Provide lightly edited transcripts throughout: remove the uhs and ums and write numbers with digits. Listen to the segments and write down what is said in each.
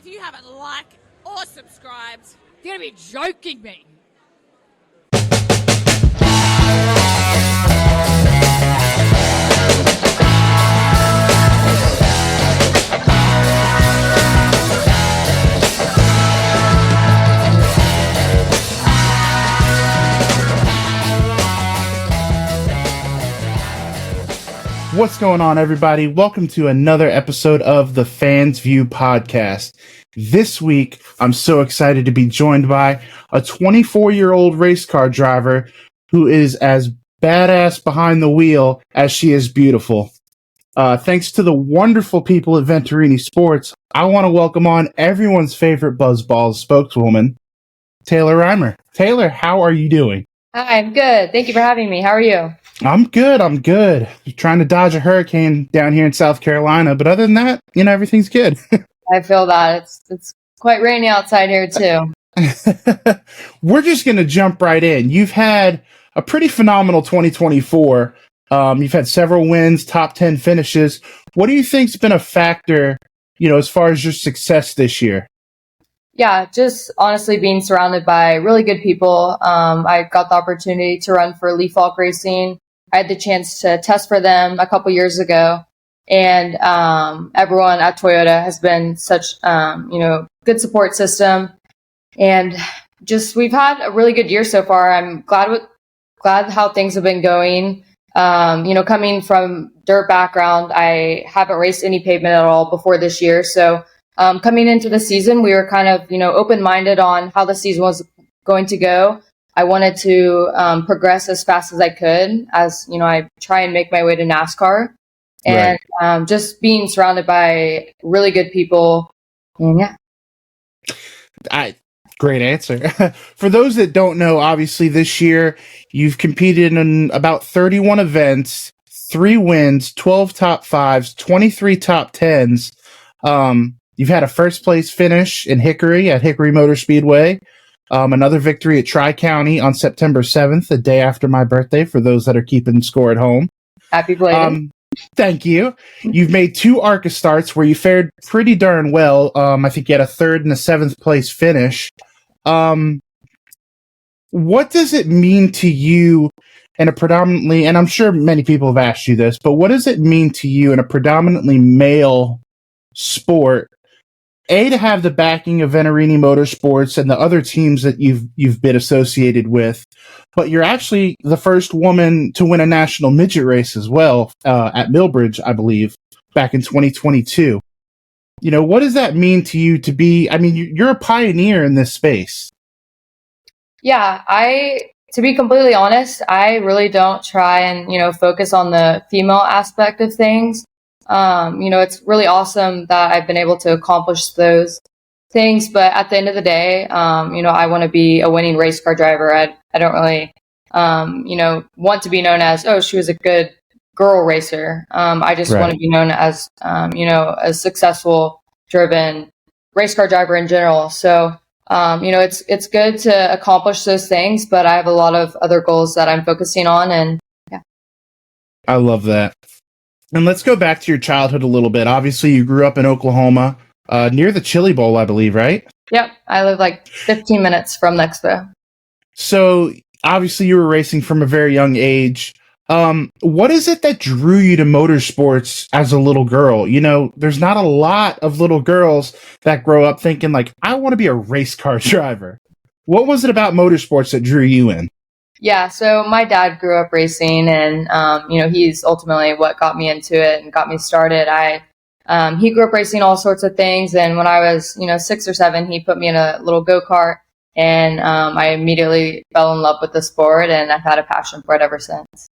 If you haven't liked or subscribed, you're going to be joking me. What's going on, everybody? Welcome to another episode of the Fans View podcast. This week, I'm so excited to be joined by a 24-year-old race car driver who is as badass behind the wheel as she is beautiful. Thanks to the wonderful people at Venturini Sports, I want to welcome on everyone's favorite Buzzballs spokeswoman, Taylor Reimer. Taylor, how are you doing? Hi, I'm good. Thank you for having me. How are you? I'm good. Trying to dodge a hurricane down here in South Carolina, but other than that, everything's good. I feel that. It's quite rainy outside here, too. We're just going to jump right in. You've had a pretty phenomenal 2024. You've had several wins, top 10 finishes. What do you think's been a factor, as far as your success this year? Yeah, just honestly being surrounded by really good people. I got the opportunity to run for Leaf Falk Racing. I had the chance to test for them a couple years ago. And everyone at Toyota has been such, good support system. And just we've had a really good year so far. I'm glad how things have been going. Coming from dirt background, I haven't raced any pavement at all before this year. So coming into the season, we were kind of, open-minded on how the season was going to go. I wanted to progress as fast as I could as, I try and make my way to NASCAR. And right. Just being surrounded by really good people. And yeah. Great answer. For those that don't know, obviously this year you've competed in about 31 events, 3 wins, 12 top 5s, 23 top 10s. You've had a first place finish in Hickory at Hickory Motor Speedway. Another victory at Tri-County on September 7th, the day after my birthday, for those that are keeping score at home. Happy belated. Thank you. You've made 2 ARCA starts where you fared pretty darn well. I think you had a 3rd and a 7th place finish. What does it mean to you in a predominantly, and I'm sure many people have asked you this, but what does it mean to you in a predominantly male sport, to have the backing of Venturini Motorsports and the other teams that you've been associated with, but you're actually the first woman to win a national midget race as well, at Millbridge, I believe, back in 2022. What does that mean to you to be, you're a pioneer in this space. Yeah, to be completely honest, I really don't try and, focus on the female aspect of things. It's really awesome that I've been able to accomplish those things. But at the end of the day, I want to be a winning race car driver. I don't really, want to be known as, oh, she was a good girl racer. I just want to be known as, a successful, driven race car driver in general. So, it's good to accomplish those things, but I have a lot of other goals that I'm focusing on. And yeah. I love that. And let's go back to your childhood a little bit. Obviously, you grew up in Oklahoma, near the Chili Bowl, I believe, right? Yep. I live like 15 minutes from the expo. So, obviously, you were racing from a very young age. What is it that drew you to motorsports as a little girl? There's not a lot of little girls that grow up thinking, like, I want to be a race car driver. What was it about motorsports that drew you in? Yeah, so my dad grew up racing, and he's ultimately what got me into it and got me started. He grew up racing all sorts of things, and when I was 6 or 7, he put me in a little go-kart, and I immediately fell in love with the sport, and I've had a passion for it ever since.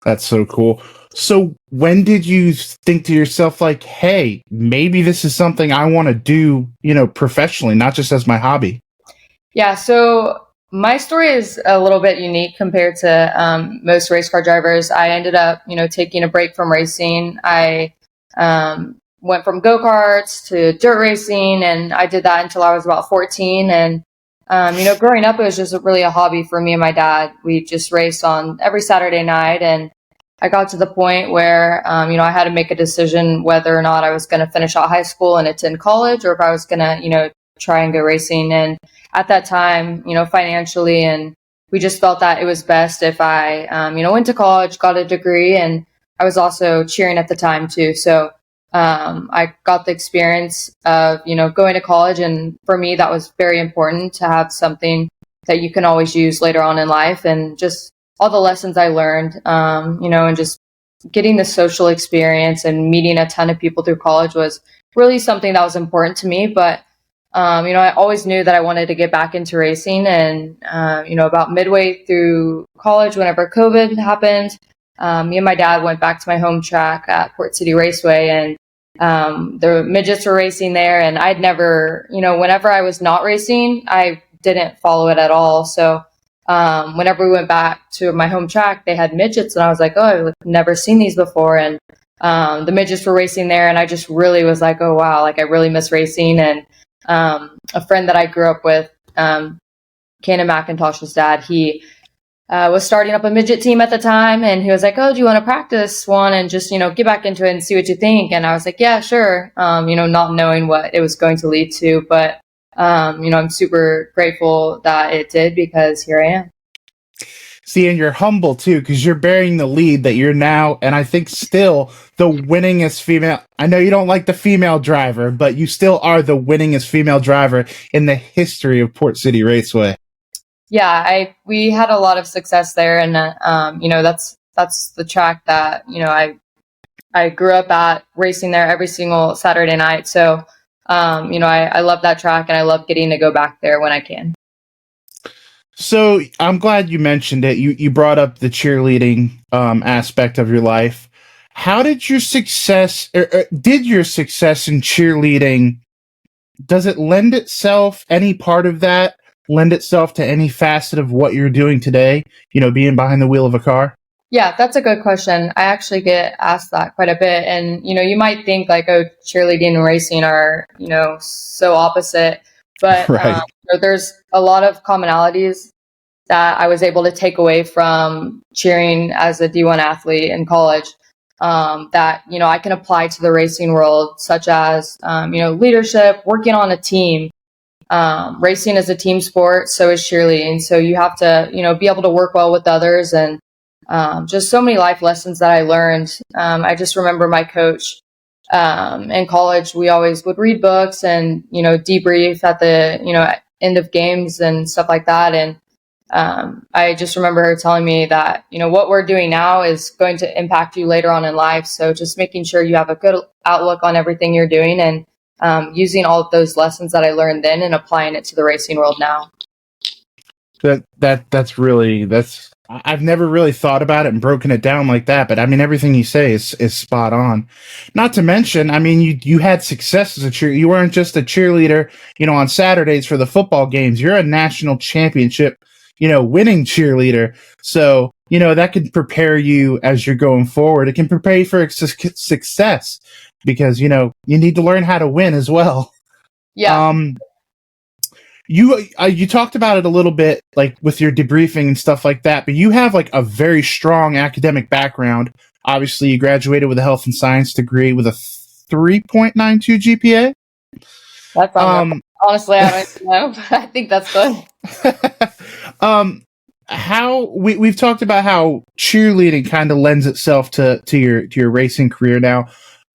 That's so cool. So when did you think to yourself, like, hey, maybe this is something I want to do, professionally, not just as my hobby? Yeah, so my story is a little bit unique compared to most race car drivers. I ended up, taking a break from racing. I went from go-karts to dirt racing, and I did that until I was about 14. And, growing up, it was just really a hobby for me and my dad. We just raced on every Saturday night, and I got to the point where, I had to make a decision whether or not I was going to finish out high school and attend college, or if I was going to, try and go racing. And at that time, financially, and we just felt that it was best if I, went to college, got a degree, and I was also cheering at the time too. So I got the experience of, going to college. And for me, that was very important to have something that you can always use later on in life. And just all the lessons I learned, and just getting the social experience and meeting a ton of people through college was really something that was important to me. But, I always knew that I wanted to get back into racing. And, about midway through college, whenever COVID happened, me and my dad went back to my home track at Port City Raceway, and the midgets were racing there. And I'd never, whenever I was not racing, I didn't follow it at all. So whenever we went back to my home track, they had midgets, and I was like, oh, I've never seen these before. And the midgets were racing there, and I just really was like, oh wow, like I really miss racing. And a friend that I grew up with, Cannon McIntosh's dad, he was starting up a midget team at the time, and he was like, oh, do you want to practice one and just, get back into it and see what you think? And I was like, yeah, sure. Not knowing what it was going to lead to, but I'm super grateful that it did, because here I am. See, and you're humble too, because you're bearing the lead that you're now, and I think still the winningest female. I know you don't like the female driver, but you still are the winningest female driver in the history of Port City Raceway. Yeah, we had a lot of success there, and that's the track that I grew up at, racing there every single Saturday night. So I love that track, and I love getting to go back there when I can. So I'm glad you mentioned it. You brought up the cheerleading aspect of your life. How did your success, did your success in cheerleading, does it lend itself, any part of that, lend itself to any facet of what you're doing today, being behind the wheel of a car? Yeah, that's a good question. I actually get asked that quite a bit. And, you might think like, oh, cheerleading and racing are, so opposite. But right. There's a lot of commonalities that I was able to take away from cheering as a D1 athlete in college, that, I can apply to the racing world, such as, leadership, working on a team. Racing is a team sport, so is cheerleading. So you have to, be able to work well with others, and just so many life lessons that I learned. I just remember my coach in college, we always would read books and, debrief at the, end of games and stuff like that. And I just remember her telling me that, what we're doing now is going to impact you later on in life. So just making sure you have a good outlook on everything you're doing, and using all of those lessons that I learned then and applying it to the racing world now. That's I've never really thought about it and broken it down like that, but I mean, everything you say is spot on. Not to mention, I mean, you had success as a cheerleader. You weren't just a cheerleader, on Saturdays for the football games. You're a national championship, winning cheerleader. So, that can prepare you as you're going forward. It can prepare you for success, because, you need to learn how to win as well. Yeah. You talked about it a little bit, like with your debriefing and stuff like that, but you have like a very strong academic background. Obviously, you graduated with a health and science degree with a 3.92 GPA. That's honestly, I don't know, but I think that's good. We've talked about how cheerleading kind of lends itself to your racing career now,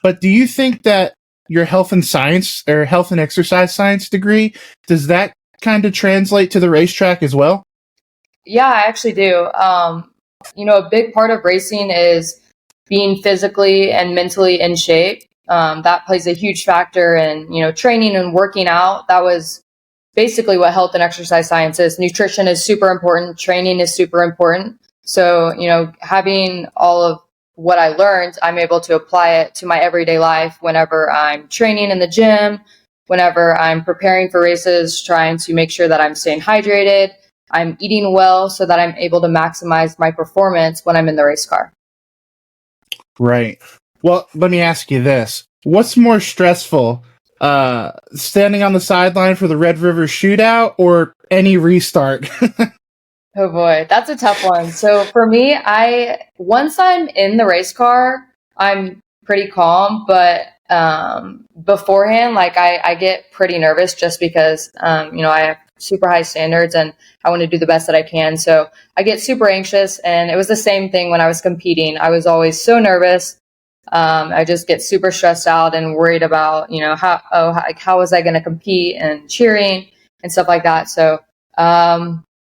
but do you think that your health and science or health and exercise science degree, does that kind of translate to the racetrack as well? Yeah, I actually do. A big part of racing is being physically and mentally in shape. That plays a huge factor in, training and working out. That was basically what health and exercise science is. Nutrition is super important. Training is super important. So, having all of what I learned, I'm able to apply it to my everyday life whenever I'm training in the gym, whenever I'm preparing for races, trying to make sure that I'm staying hydrated, I'm eating well so that I'm able to maximize my performance when I'm in the race car. Right. Well, let me ask you this. What's more stressful, standing on the sideline for the Red River Shootout or any restart? Oh boy, that's a tough one. So for me, once I'm in the race car, I'm pretty calm, but beforehand, like I get pretty nervous just because I have super high standards and I want to do the best that I can. So I get super anxious, and it was the same thing when I was competing. I was always so nervous. I just get super stressed out and worried about how was I going to compete and cheering and stuff like that. So.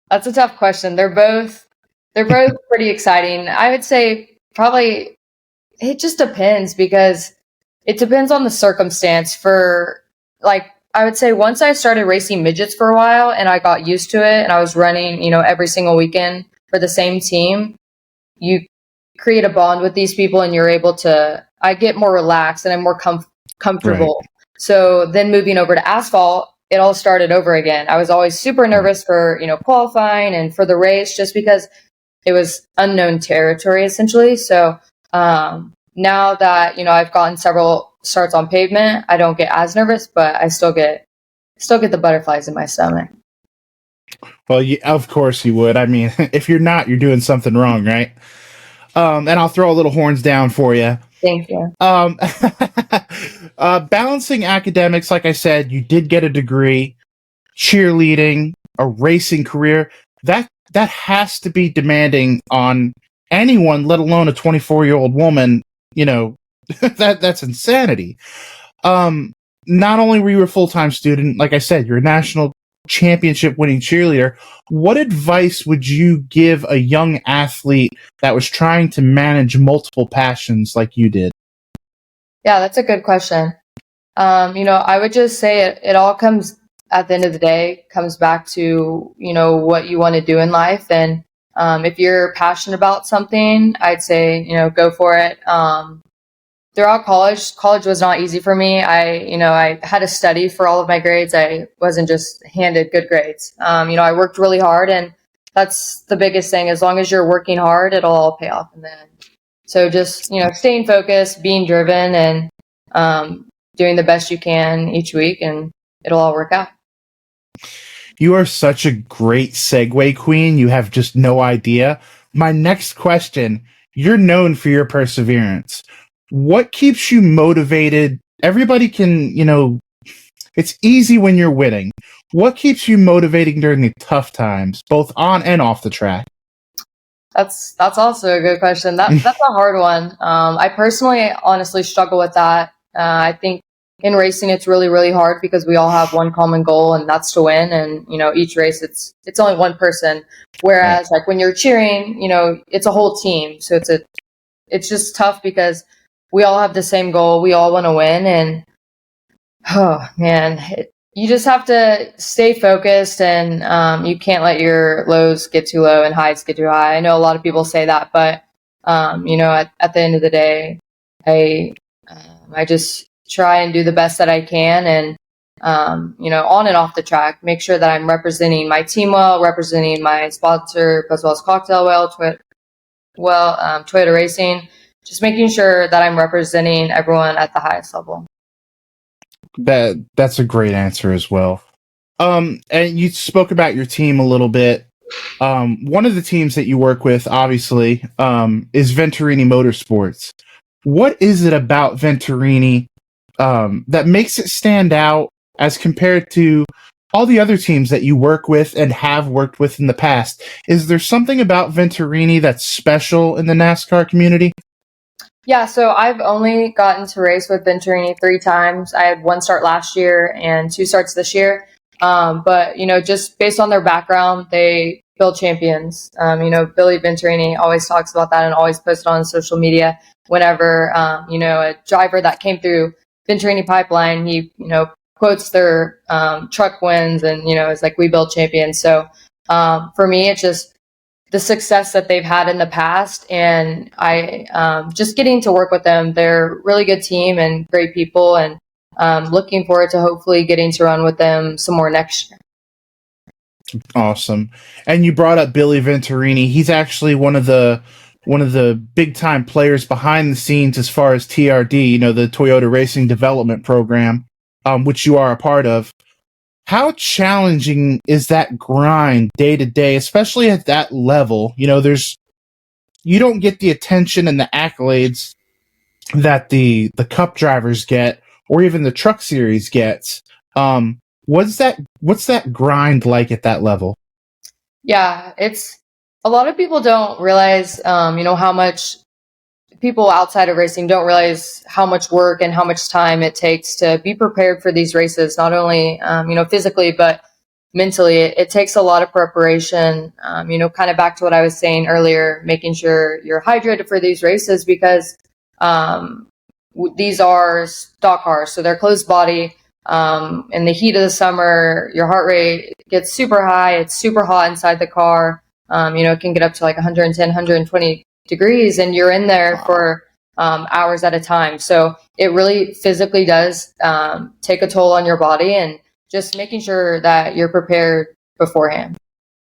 That's a tough question. They're both pretty exciting. I would say probably it just depends because it depends on the circumstance. For like I would say once I started racing midgets for a while and I got used to it and I was running, every single weekend for the same team, you create a bond with these people and you're able to I get more relaxed and I'm more comfortable. Right. So then moving over to asphalt, it all started over again. I was always super nervous for, qualifying and for the race just because it was unknown territory essentially. So now that, I've gotten several starts on pavement, I don't get as nervous, but I still get the butterflies in my stomach. Well, of course you would. I mean, if you're not, you're doing something wrong, right? And I'll throw a little horns down for you. Thank you. Balancing academics, like I said, you did get a degree, cheerleading, a racing career. That has to be demanding on anyone, let alone a 24-year-old woman. That's insanity. Not only were you a full-time student, like I said, you're a national championship winning cheerleader. What advice would you give a young athlete that was trying to manage multiple passions like you did? Yeah, that's a good question. I would just say it all comes at the end of the day, comes back to, what you want to do in life. And if you're passionate about something, I'd say, go for it. Throughout college was not easy for me. I had to study for all of my grades. I wasn't just handed good grades. I worked really hard, and that's the biggest thing. As long as you're working hard, it'll all pay off in the end. So just, staying focused, being driven, and doing the best you can each week, and it'll all work out. You are such a great segue queen. You have just no idea. My next question, you're known for your perseverance. What keeps you motivated? Everybody can, it's easy when you're winning. What keeps you motivating during the tough times, both on and off the track? That's also a good question. That's a hard one. I personally honestly struggle with that. I think in racing it's really, really hard because we all have one common goal, and that's to win. And each race it's only one person. Whereas like when you're cheering, it's a whole team. So it's just tough because we all have the same goal. We all want to win, and oh man, you just have to stay focused, and you can't let your lows get too low and highs get too high. I know a lot of people say that, but at the end of the day, I just try and do the best that I can, and on and off the track, make sure that I'm representing my team well, representing my sponsor as well as Cocktail Toyota Racing. Just making sure that I'm representing everyone at the highest level. That's a great answer as well. And you spoke about your team a little bit. One of the teams that you work with, obviously, is Venturini Motorsports. What is it about Venturini that makes it stand out as compared to all the other teams that you work with and have worked with in the past? Is there something about Venturini that's special in the NASCAR community? Yeah, so I've only gotten to race with Venturini 3 times. I had 1 start last year and 2 starts this year. But, just based on their background, they build champions. Billy Venturini always talks about that and always posts it on social media whenever, a driver that came through Venturini Pipeline, he, quotes their truck wins and, it's like, we build champions. So for me, it's just the success that they've had in the past, and I just getting to work with them. They're a really good team and great people, and looking forward to hopefully getting to run with them some more next year. Awesome. And you brought up Billy Venturini. He's actually one of the big time players behind the scenes as far as TRD, the Toyota Racing Development Program, which you are a part of. how challenging is that grind day to day, especially at that level? You know, you don't get the attention and the accolades that the cup drivers get, or even the truck series gets. What's that grind like at that level? Yeah, it's a lot of people don't realize, how much people outside of racing don't realize how much work and how much time it takes to be prepared for these races, not only, physically, but mentally. It takes a lot of preparation, kind of back to what I was saying earlier, making sure you're hydrated for these races because these are stock cars, so they're closed body. In the heat of the summer, your heart rate gets super high. It's super hot inside the car. It can get up to like 110, 120 degrees, and you're in there for hours at a time. So it really physically does take a toll on your body, and just making sure that you're prepared beforehand.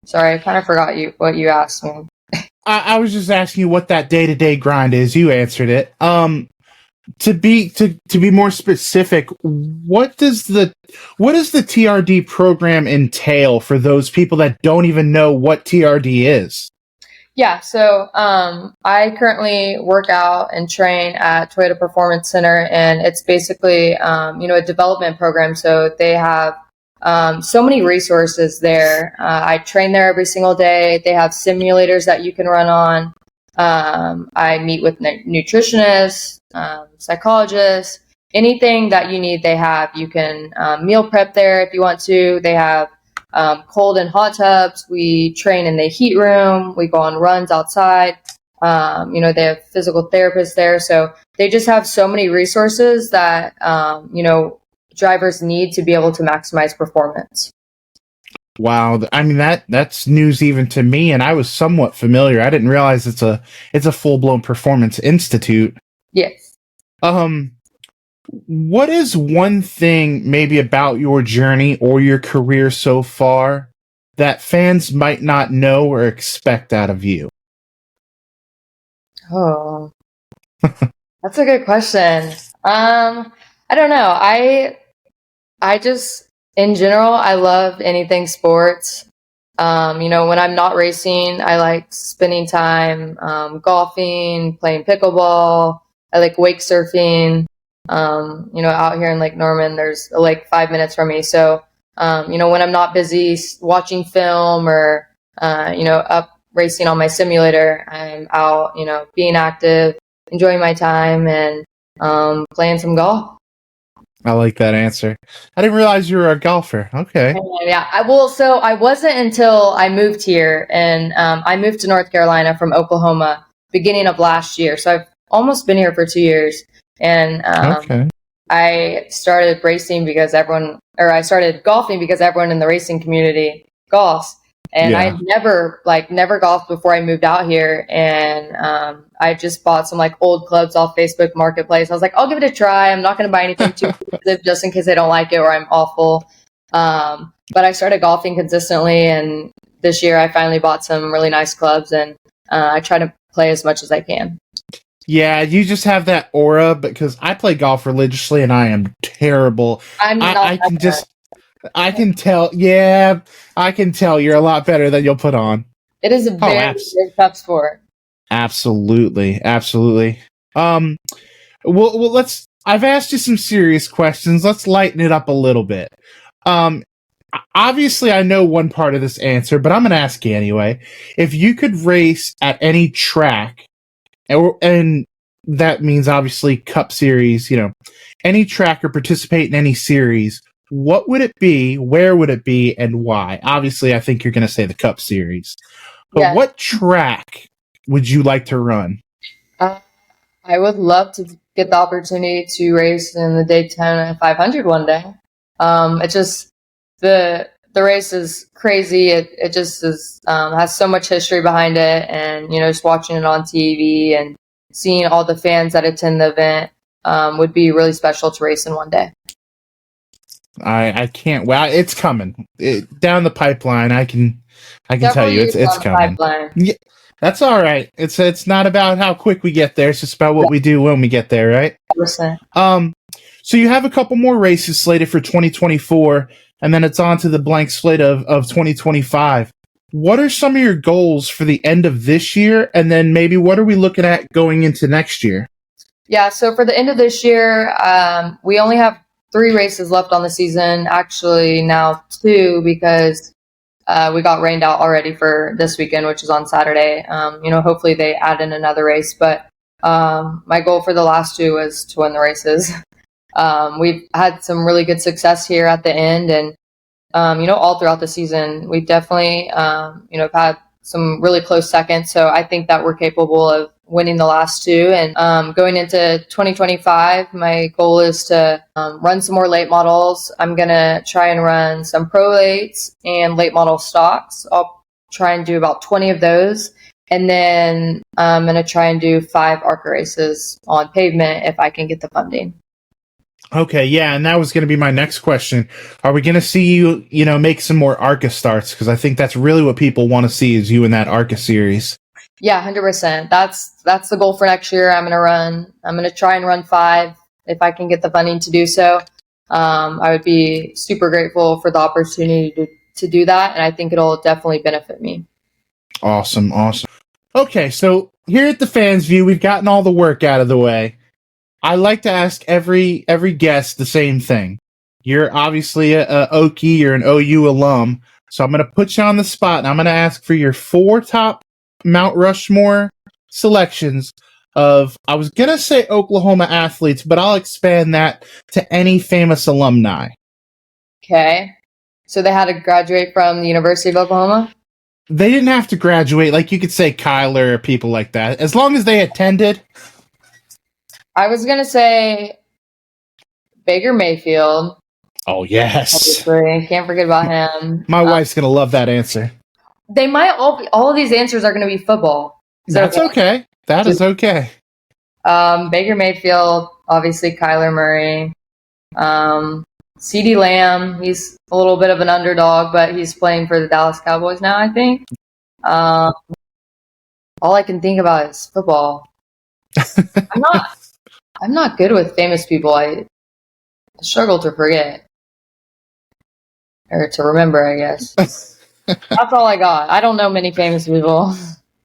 Sorry, I kind of forgot what you asked me. I was just asking you what that day-to-day grind is. You answered it. To be more specific, what does the TRD program entail for those people that don't even know what TRD is? Yeah, so I currently work out and train at Toyota Performance Center, and it's basically a development program. So they have so many resources there. I train there every single day. They have simulators that you can run on. I meet with nutritionists, psychologists, anything that you need. They have. You can meal prep there if you want to. They have cold and hot tubs. We train in the heat room. We go on runs outside. They have physical therapists there. So they just have so many resources that, drivers need to be able to maximize performance. Wow. I mean, that's news even to me, and I was somewhat familiar. I didn't realize it's a full-blown performance institute. Yes. What is one thing maybe about your journey or your career so far that fans might not know or expect out of you? Oh, that's a good question. I don't know. I just, in general, I love anything sports. When I'm not racing, I like spending time golfing, playing pickleball. I like wake surfing. Out here in Lake Norman, there's a lake 5 minutes from me. So, when I'm not busy watching film or, up racing on my simulator, I'm out, being active, enjoying my time, and playing some golf. I like that answer. I didn't realize you were a golfer. Okay. Yeah. So I wasn't until I moved here, and I moved to North Carolina from Oklahoma beginning of last year. So I've almost been here for 2 years. And okay. I started racing I started golfing because everyone in the racing community golfs. And Yeah. I had never golfed before I moved out here. And I just bought some old clubs off Facebook Marketplace. I was like, I'll give it a try. I'm not going to buy anything too expensive just in case I don't like it or I'm awful. But I started golfing consistently. And this year I finally bought some really nice clubs, and I try to play as much as I can. Yeah, you just have that aura, because I play golf religiously and I am terrible. I can tell. Yeah, I can tell you're a lot better than you'll put on. It is a very tough sport. Absolutely. Well, let's. I've asked you some serious questions. Let's lighten it up a little bit. Obviously, I know one part of this answer, but I'm going to ask you anyway. If you could race at any track, and that means obviously Cup Series, any track or participate in any series, what would it be, where would it be, and why? Obviously, I think you're going to say the Cup Series. But What track would you like to run? I would love to get the opportunity to race in the Daytona 500 one day. It's just the race is crazy. It just is has so much history behind it, and just watching it on TV and seeing all the fans that attend the event would be really special to race in one day. I can't. Well, it's coming down the pipeline. I can tell you it's coming. Yeah, that's all right. It's not about how quick we get there. It's just about what we do when we get there, right? 100%. So you have a couple more races slated for 2024. and then it's on to the blank slate of 2025. What are some of your goals for the end of this year? And then maybe what are we looking at going into next year? Yeah, so for the end of this year, we only have 3 races left on the season. Actually, now 2 because we got rained out already for this weekend, which is on Saturday. Hopefully they add in another race. But my goal for the last 2 was to win the races. We've had some really good success here at the end, and all throughout the season, we've definitely had some really close seconds. So I think that we're capable of winning the last 2. And going into 2025, my goal is to run some more late models. I'm going to try and run some Pro 8s and late model stocks. I'll try and do about 20 of those. And then I'm going to try and do 5 ARCA races on pavement if I can get the funding. Okay, yeah, and that was going to be my next question. Are we going to see you, make some more ARCA starts? Because I think that's really what people want to see is you in that ARCA series. Yeah, 100%. That's the goal for next year. I'm going to try and run 5 if I can get the funding to do so. I would be super grateful for the opportunity to do that, and I think it'll definitely benefit me. Awesome. Okay, so here at the Fans View, we've gotten all the work out of the way. I like to ask every guest the same thing. You're obviously a Okie, you're an OU alum, so I'm going to put you on the spot, and I'm going to ask for your 4 top Mount Rushmore selections of, I was going to say Oklahoma athletes, but I'll expand that to any famous alumni. Okay. So they had to graduate from the University of Oklahoma? They didn't have to graduate. Like, you could say Kyler or people like that. As long as they attended. I was going to say Baker Mayfield. Oh, yes. Obviously. Can't forget about him. My wife's going to love that answer. They might all of these answers are going to be football. That's okay. That is okay. Baker Mayfield, obviously Kyler Murray. CeeDee Lamb, he's a little bit of an underdog, but he's playing for the Dallas Cowboys now, I think. All I can think about is football. I'm not good with famous people. I struggle to forget. Or to remember, I guess. That's all I got. I don't know many famous people.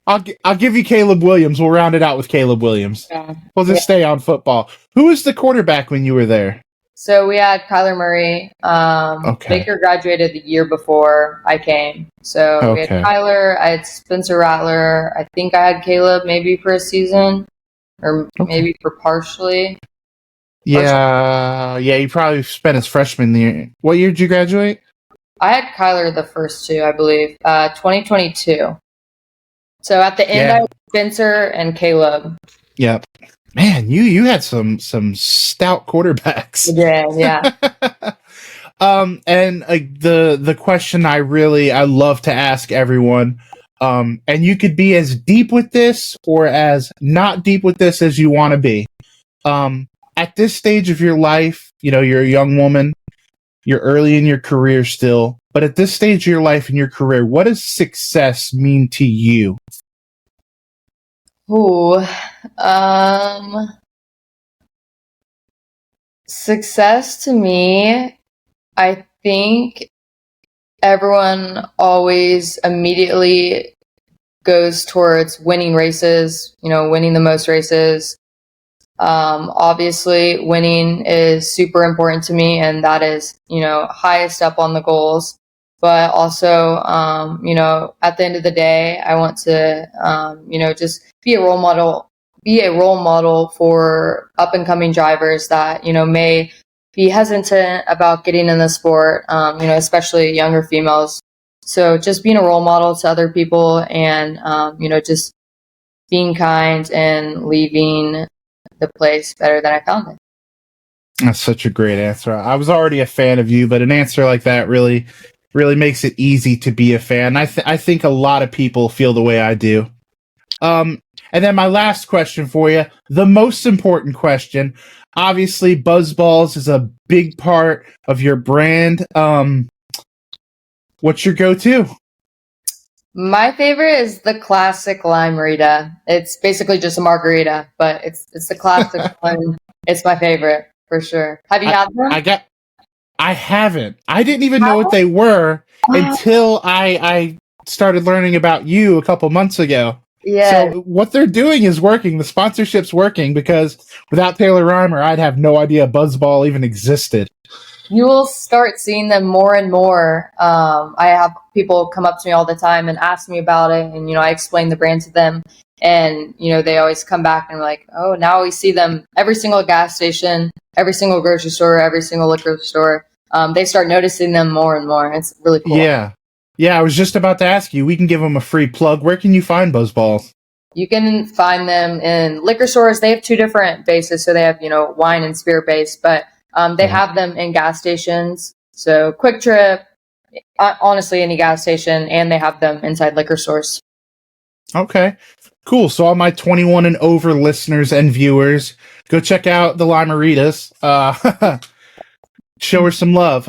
I'll give you Caleb Williams. We'll round it out with Caleb Williams. Yeah. We'll just stay on football. Who was the quarterback when you were there? So we had Kyler Murray. Okay. Baker graduated the year before I came. So we had Kyler. I had Spencer Rattler. I think I had Caleb maybe for a season or maybe for partially. Yeah, he probably spent his freshman year. What year did you graduate? I had Kyler the first 2, I believe, 2022. So at the end, I had Spencer and Caleb. Yep. Man, you had some stout quarterbacks. Yeah. And the question I love to ask everyone, and you could be as deep with this or as not deep with this as you want to be. At this stage of your life, you're a young woman, you're early in your career still, but at this stage of your life and your career, what does success mean to you? Ooh, success to me, I think everyone always immediately goes towards winning races, winning the most races. Obviously winning is super important to me, and that is, highest up on the goals. But also, at the end of the day, I want to, just be a role model for up and coming drivers that, may be hesitant about getting in the sport, especially younger females. So just being a role model to other people and, just being kind and leaving the place better than I found it. That's such a great answer. I was already a fan of you, but an answer like that really makes it easy to be a fan. I think a lot of people feel the way I do. And then my last question for you, the most important question. Obviously, Buzzballs is a big part of your brand. What's your go-to? My favorite is the classic limerita. It's basically just a margarita, but it's the classic one. It's my favorite for sure. Have you had them? I haven't. I didn't even know what they were until I started learning about you a couple months ago. Yeah. So what they're doing is working. The sponsorship's working, because without Taylor Reimer, I'd have no idea Buzzball even existed. You will start seeing them more and more. I have people come up to me all the time and ask me about it, and I explain the brand to them, and they always come back and are like, oh, now we see them every single gas station, every single grocery store, every single liquor store. They start noticing them more and more. It's really cool. Yeah, I was just about to ask you. We can give them a free plug. Where can you find Buzzballs? You can find them in liquor stores. They have two different bases, so they have wine and spirit base, but they have them in gas stations. So Quick Trip, honestly, any gas station, and they have them inside liquor stores. Okay, cool. So all my 21 and over listeners and viewers, go check out the Limeritas. Show her some love.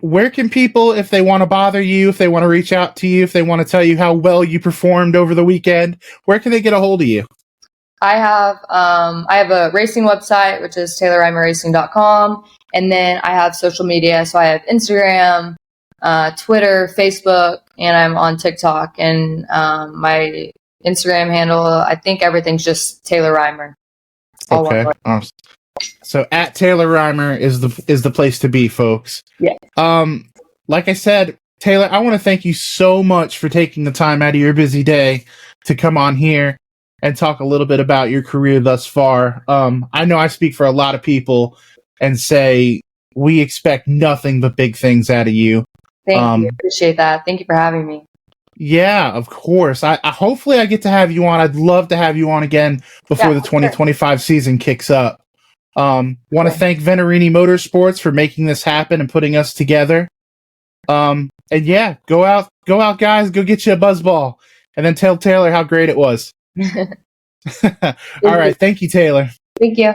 Where can people, if they want to bother you, if they want to reach out to you, if they want to tell you how well you performed over the weekend, where can they get a hold of you? I have a racing website, which is taylorreimerracing.com. And then I have social media. So I have Instagram, Twitter, Facebook, and I'm on TikTok. And my Instagram handle, I think everything's just Taylor Reimer. Okay. Awesome. So at Taylor Reimer is the place to be, folks. Yeah. Like I said, Taylor, I want to thank you so much for taking the time out of your busy day to come on here and talk a little bit about your career thus far. I know I speak for a lot of people and say we expect nothing but big things out of you. Thank you. Appreciate that. Thank you for having me. Yeah, of course. I hopefully I get to have you on. I'd love to have you on again before the 2025 season kicks up. Want to thank Venturini Motorsports for making this happen and putting us together. And yeah, go out, guys. Go get you a Buzzball, and then tell Taylor how great it was. All right. Thank you, Taylor. Thank you.